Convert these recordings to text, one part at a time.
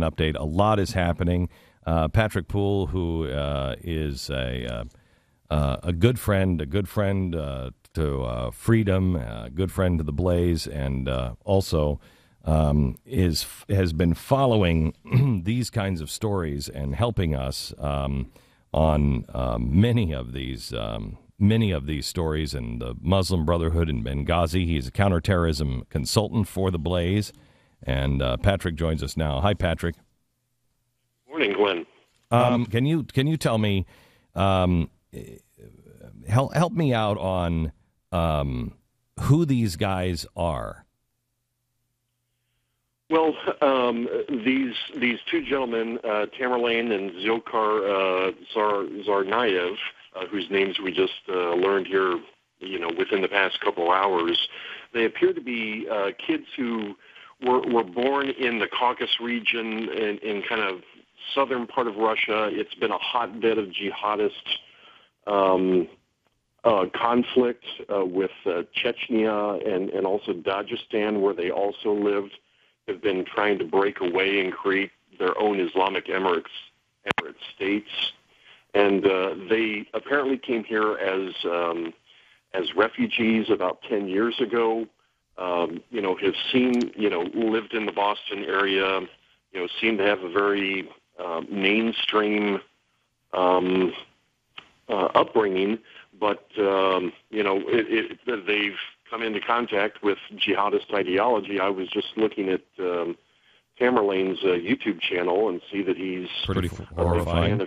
an update. A lot is happening. Patrick Poole, who is a good friend to Freedom, a good friend to The Blaze, and also has been following these kinds of stories and helping us on many of these stories, and the Muslim Brotherhood in Benghazi. He's a counterterrorism consultant for The Blaze, and Patrick joins us now. Hi, Patrick. Morning, Glenn. Can you tell me, help me out on who these guys are? Well, these two gentlemen, Tamerlane and Zilkar Tsarnaev, whose names we just learned here, within the past couple hours, they appear to be kids who were born in the Caucasus region in kind of southern part of Russia. It's been a hotbed of jihadist conflict with Chechnya and also Dagestan, where they also lived. Have been trying to break away and create their own Islamic Emirate states, and they apparently came here as refugees about 10 years ago. Have seen, lived in the Boston area. Seem to have a very mainstream upbringing, but they've come into contact with jihadist ideology. I was just looking at Tamerlane's YouTube channel and see that he's pretty horrifying.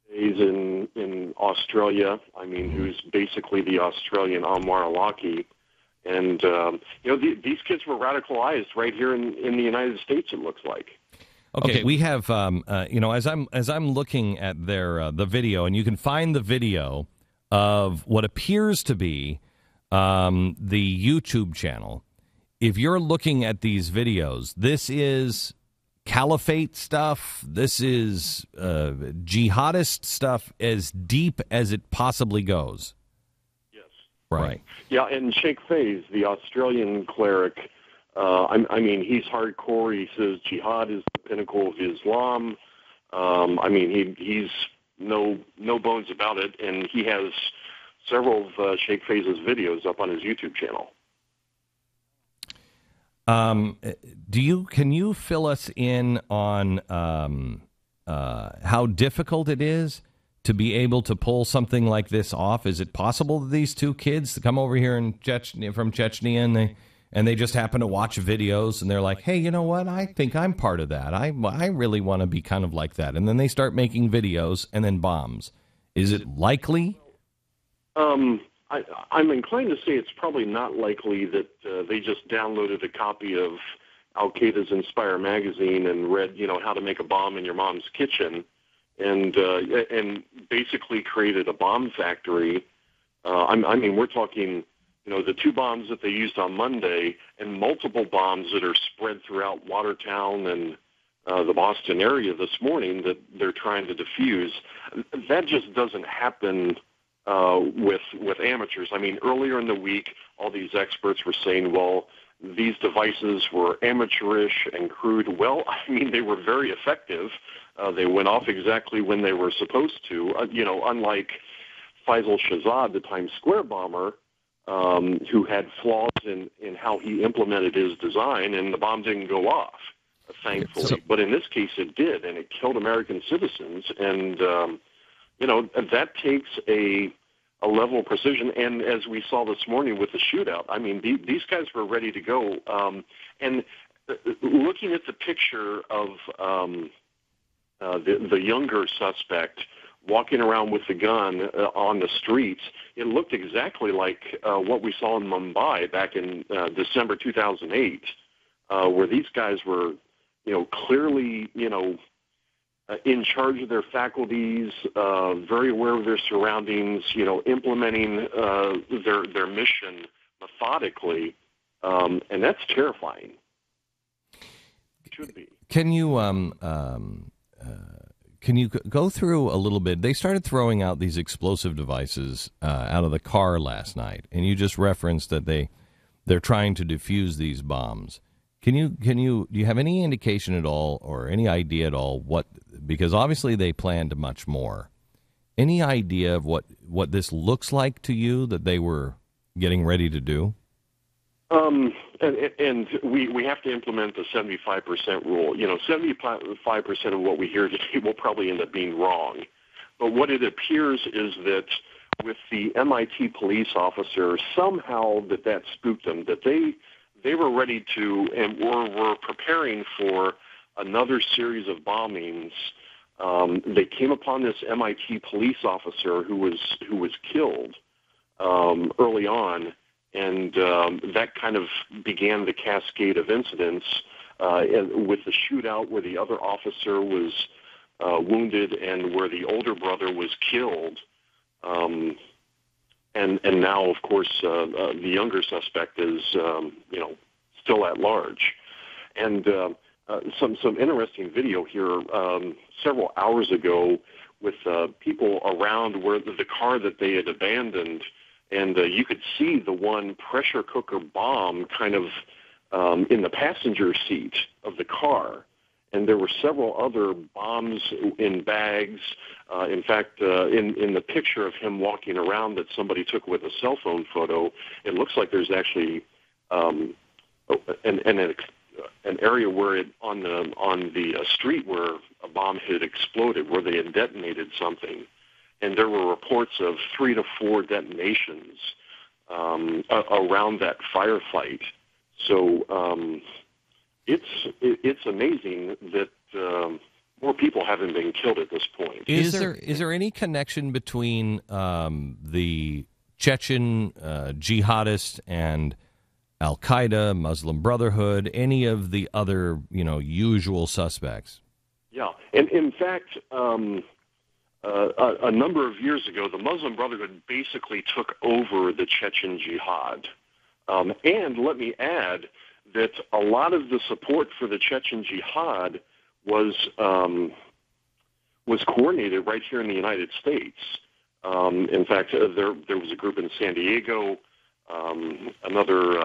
He's in Australia. I mean, who's basically the Australian Anwar al-Awlaki. And, these kids were radicalized right here in the United States, it looks like. Okay, we have, as I'm looking at the video, and you can find the video of what appears to be the YouTube channel. If you're looking at these videos, this is caliphate stuff. This is jihadist stuff as deep as it possibly goes. Yes. Right. Yeah, and Sheikh Faiz, the Australian cleric, he's hardcore. He says jihad is the pinnacle of Islam. He's no bones about it, and he has several of Sheikh Faiz's videos up on his YouTube channel. Can you fill us in on how difficult it is to be able to pull something like this off? Is it possible that these two kids come over here from Chechnya and they just happen to watch videos and they're like, hey, you know what? I think I'm part of that. I really want to be kind of like that. And then they start making videos and then bombs. Is it likely? I'm inclined to say it's probably not likely that they just downloaded a copy of Al-Qaeda's Inspire magazine and read, how to make a bomb in your mom's kitchen, and basically created a bomb factory. We're talking, the two bombs that they used on Monday and multiple bombs that are spread throughout Watertown and the Boston area this morning that they're trying to defuse. That just doesn't happen with amateurs. Earlier in the week, all these experts were saying, well, these devices were amateurish and crude. Well, they were very effective. They went off exactly when they were supposed to, unlike Faisal Shahzad, the Times Square bomber, who had flaws in how he implemented his design, and the bomb didn't go off, thankfully. But in this case, it did, and it killed American citizens. And that takes a level of precision. And as we saw this morning with the shootout, these guys were ready to go. And looking at the picture of the younger suspect walking around with the gun on the streets, it looked exactly like what we saw in Mumbai back in December 2008, where these guys were, clearly, in charge of their faculties, very aware of their surroundings, implementing their mission methodically, and that's terrifying. It should be. Can you go through a little bit? They started throwing out these explosive devices out of the car last night, and you just referenced that they're trying to defuse these bombs. Do you have any indication at all or any idea at all because obviously they planned much more. Any idea of what this looks like to you that they were getting ready to do? And we have to implement the 75% rule. 75% of what we hear today will probably end up being wrong. But what it appears is that with the MIT police officer, somehow that spooked them, that they were ready to and were preparing for another series of bombings. They came upon this MIT police officer who was killed early on, and that kind of began the cascade of incidents with the shootout where the other officer was wounded and where the older brother was killed. And now, of course, the younger suspect is, still at large. And some interesting video here several hours ago with people around where the car that they had abandoned, and you could see the one pressure cooker bomb kind of in the passenger seat of the car. And there were several other bombs in bags. In fact, in the picture of him walking around that somebody took with a cell phone photo, it looks like there's actually an area where on the street where a bomb had exploded, where they had detonated something, and there were reports of 3 to 4 detonations around that firefight. So it's amazing that more people haven't been killed at this point. Is there any connection between the Chechen jihadists and Al-Qaeda, Muslim Brotherhood, any of the other, usual suspects? Yeah, and in fact, a number of years ago, the Muslim Brotherhood basically took over the Chechen jihad. And let me add that a lot of the support for the Chechen jihad was coordinated right here in the United States. In fact, there was a group in San Diego, another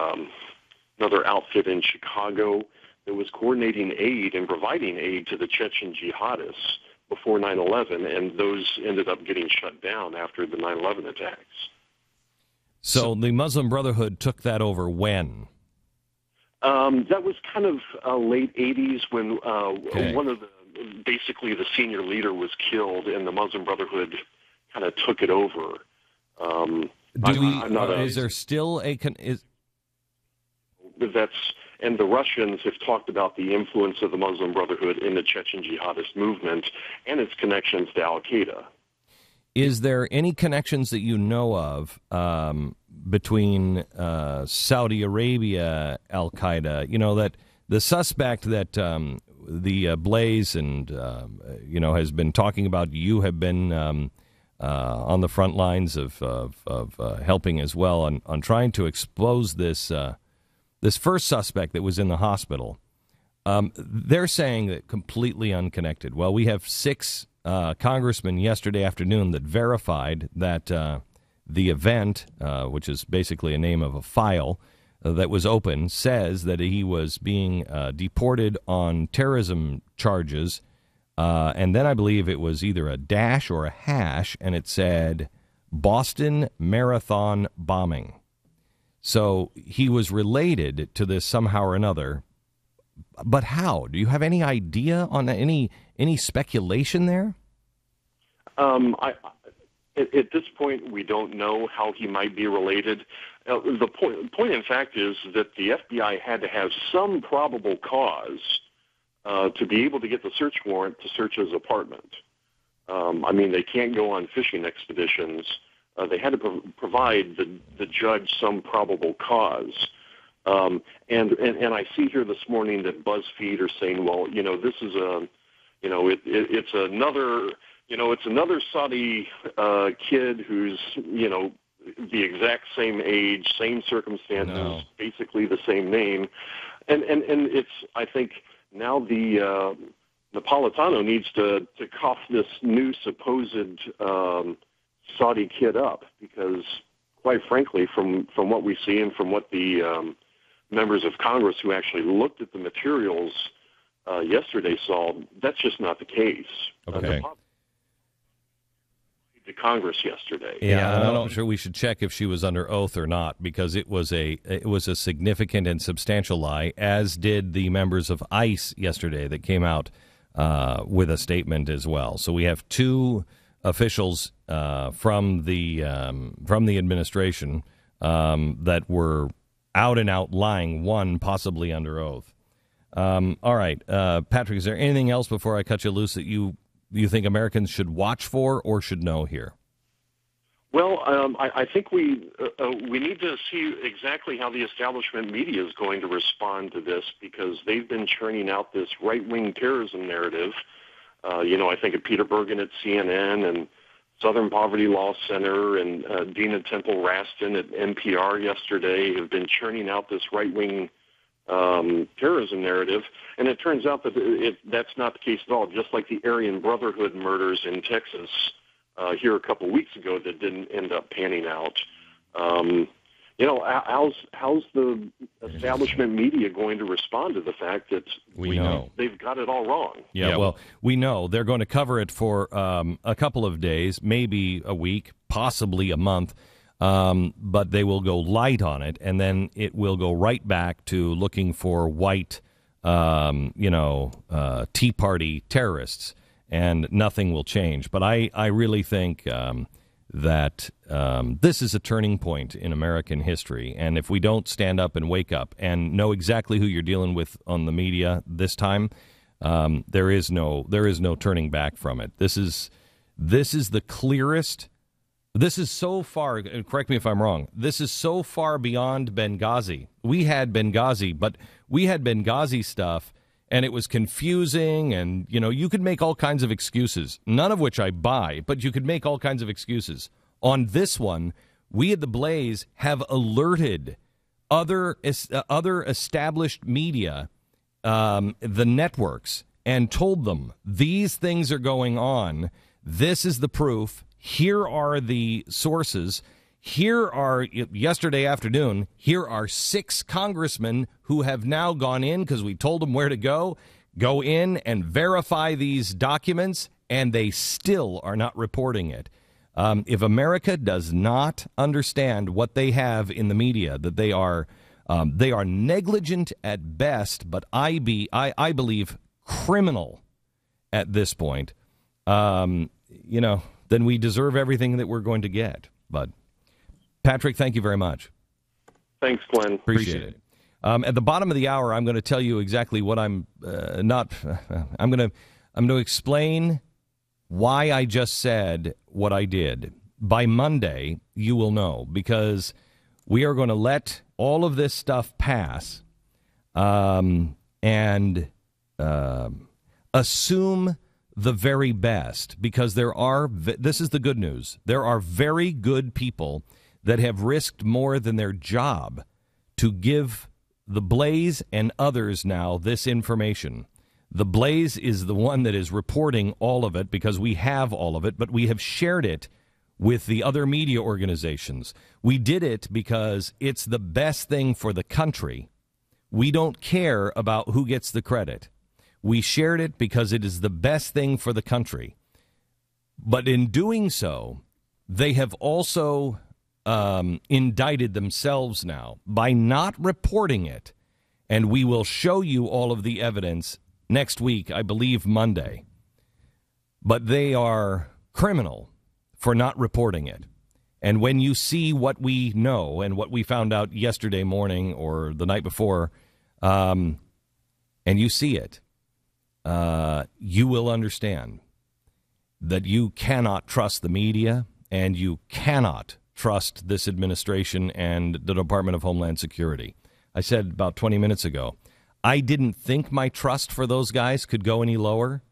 outfit in Chicago that was coordinating aid and providing aid to the Chechen jihadists before 9/11, and those ended up getting shut down after the 9/11 attacks. So the Muslim Brotherhood took that over when? That was kind of late 80s when one of basically the senior leader was killed, and the Muslim Brotherhood kind of took it over. Is there still and the Russians have talked about the influence of the Muslim Brotherhood in the Chechen jihadist movement and its connections to Al-Qaeda. Is there any connections that you know of between Saudi Arabia, Al-Qaeda? That the suspect that the Blaze and has been talking about. You have been on the front lines of helping as well on trying to expose this first suspect that was in the hospital. They're saying that completely unconnected. Well, we have 6 congressmen yesterday afternoon that verified that the event, which is basically a name of a file that was open, says that he was being deported on terrorism charges. And then I believe it was either a dash or a hash, and it said Boston Marathon bombing. So he was related to this somehow or another. But how? Do you have any idea on any speculation there? At this point, we don't know how he might be related. The point, in fact, is that the FBI had to have some probable cause to be able to get the search warrant to search his apartment. They can't go on fishing expeditions. They had to provide the judge some probable cause. And I see here this morning that BuzzFeed are saying, well, this is it's another Saudi kid who's, the exact same age, same circumstances, basically the same name. And it's, I think, now the Napolitano needs to cough this new supposed Saudi kid up, because quite frankly, from what we see and from what the members of Congress who actually looked at the materials yesterday saw that's just not the case. Okay. To Congress yesterday. Yeah, I'm not sure we should check if she was under oath or not, because it was a significant and substantial lie, as did the members of ICE yesterday that came out with a statement as well. So we have two officials from the administration that were out and out lying, one possibly under oath. All right, Patrick, is there anything else before I cut you loose that you think Americans should watch for or should know here? Well, I think we need to see exactly how the establishment media is going to respond to this, because they've been churning out this right-wing terrorism narrative. I think of Peter Bergen at CNN and Southern Poverty Law Center and Dina Temple Raston at NPR yesterday have been churning out this right-wing terrorism narrative, and it turns out that that's not the case at all. Just like the Aryan Brotherhood murders in Texas here a couple weeks ago that didn't end up panning out. How's the establishment media going to respond to the fact that they've got it all wrong? Yeah, well, we know they're going to cover it for a couple of days, maybe a week, possibly a month. But they will go light on it, and then it will go right back to looking for white, Tea Party terrorists, and nothing will change. But I really think that this is a turning point in American history, and if we don't stand up and wake up and know exactly who you're dealing with on the media this time, there is no turning back from it. This is the clearest. This is so far, correct me if I'm wrong, this is so far beyond Benghazi. We had Benghazi, but we had Benghazi stuff, and it was confusing, and, you could make all kinds of excuses, none of which I buy, but you could make all kinds of excuses. On this one, we at The Blaze have alerted other established media, the networks, and told them, these things are going on, this is the proof. Here are the sources. Yesterday afternoon, here are 6 congressmen who have now gone in, because we told them where to go in and verify these documents, and they still are not reporting it. If America does not understand what they have in the media, that they are negligent at best, but I believe criminal at this point, then we deserve everything that we're going to get. But, Patrick, thank you very much. Thanks, Glenn. Appreciate it. At the bottom of the hour, I'm going to tell you exactly what I'm not. I'm going to explain why I just said what I did. By Monday, you will know, because we are going to let all of this stuff pass and assume the very best, because this is the good news, there are very good people that have risked more than their job to give The Blaze and others now this information. The Blaze is the one that is reporting all of it, because we have all of it, but we have shared it with the other media organizations. We did it because it's the best thing for the country. We don't care about who gets the credit. We shared it because it is the best thing for the country. But in doing so, they have also indicted themselves now by not reporting it. And we will show you all of the evidence next week, I believe Monday. But they are criminal for not reporting it. And when you see what we know and what we found out yesterday morning or the night before, and you see it, you will understand that you cannot trust the media, and you cannot trust this administration and the Department of Homeland Security. I said about 20 minutes ago, I didn't think my trust for those guys could go any lower.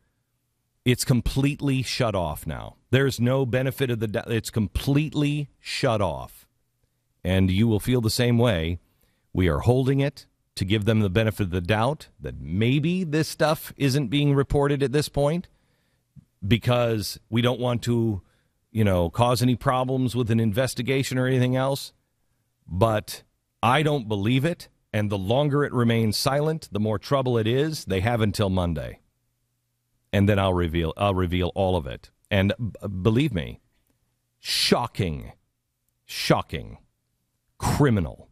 It's completely shut off now. There's no benefit of the doubt. It's completely shut off. And you will feel the same way. We are holding it to give them the benefit of the doubt that maybe this stuff isn't being reported at this point, because we don't want to, cause any problems with an investigation or anything else. But I don't believe it, And the longer it remains silent, the more trouble it is. They have until Monday. And then I'll reveal all of it. And believe me, shocking, criminal